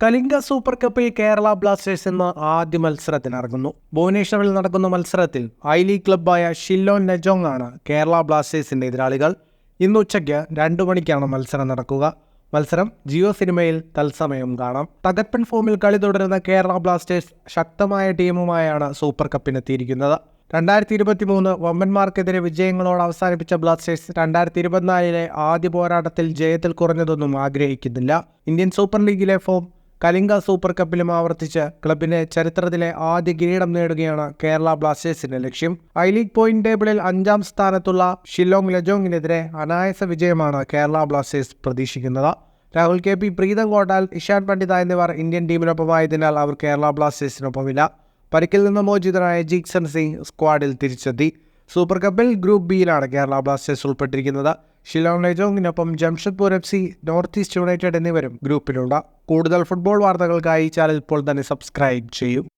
Kalinga super കപ്പിൽ Kerala Blasters ഇന്ന് ആദ്യ മത്സരത്തിനിറങ്ങുന്നു. ഭുവനേശ്വറിൽ നടക്കുന്ന മത്സരത്തിൽ ഐ ലീഗ് ക്ലബ്ബായ ഷില്ലോങ് ലെജോങ് ആണ് കേരള ബ്ലാസ്റ്റേഴ്സിന്റെ എതിരാളികൾ. ഇന്ന് ഉച്ചയ്ക്ക് 2 മണിക്കാണ് മത്സരം നടക്കുക. മത്സരം ജിയോ സിനിമയിൽ തത്സമയം കാണാം. തകർപ്പൻ ഫോമിൽ കളി തുടരുന്ന കേരള ബ്ലാസ്റ്റേഴ്സ് ശക്തമായ ടീമുമായാണ് സൂപ്പർ കപ്പിനെത്തിയിരിക്കുന്നത്. 2023 വമ്പന്മാർക്കെതിരെ വിജയങ്ങളോട് അവസാനിപ്പിച്ച ബ്ലാസ്റ്റേഴ്സ് 2024 ആദ്യ പോരാട്ടത്തിൽ ജയത്തിൽ കുറഞ്ഞതൊന്നും ആഗ്രഹിക്കുന്നില്ല. ഇന്ത്യൻ സൂപ്പർ ലീഗിലെ ഫോം കലിംഗ സൂപ്പർ കപ്പിലും ആവർത്തിച്ച് ക്ലബിന്റെ ചരിത്രത്തിലെ ആദ്യ കിരീടം നേടുകയാണ് കേരള ബ്ലാസ്റ്റേഴ്സിന്റെ ലക്ഷ്യം. ഐ ലീഗ് പോയിന്റ് ടേബിളിൽ 5ാം സ്ഥാനത്തുള്ള ഷില്ലോങ് ലെജോങ്ങിനെതിരെ അനായാസ വിജയമാണ് കേരള ബ്ലാസ്റ്റേഴ്സ് പ്രതീക്ഷിക്കുന്നത്. രാഹുൽ KP, പ്രീതം കോട്ടാൽ, ഇഷാൻ പണ്ഡിത എന്നിവർ ഇന്ത്യൻ ടീമിനൊപ്പമായതിനാൽ അവർ കേരള ബ്ലാസ്റ്റേഴ്സിനൊപ്പമില്ല. പരിക്കിൽ നിന്ന് മോചിതനായ ജിക്സൺ സിംഗ് സ്ക്വാഡിൽ തിരിച്ചെത്തി. സൂപ്പർ കപ്പിൽ ഗ്രൂപ്പ് ബിയിലാണ് കേരള ബ്ലാസ്റ്റേഴ്സ് ഉൾപ്പെട്ടിരിക്കുന്നത്. ഷില്ലോങ് ലെജോങ്ങിനൊപ്പം Jamshedpur FC, north east united എന്നിവരും ഗ്രൂപ്പിലുണ്ട്. കൂടുതൽ ഫുട്ബോൾ വാർത്തകൾക്കായി ചാനൽ ഇപ്പോൾ തന്നെ സബ്സ്ക്രൈബ് ചെയ്യും.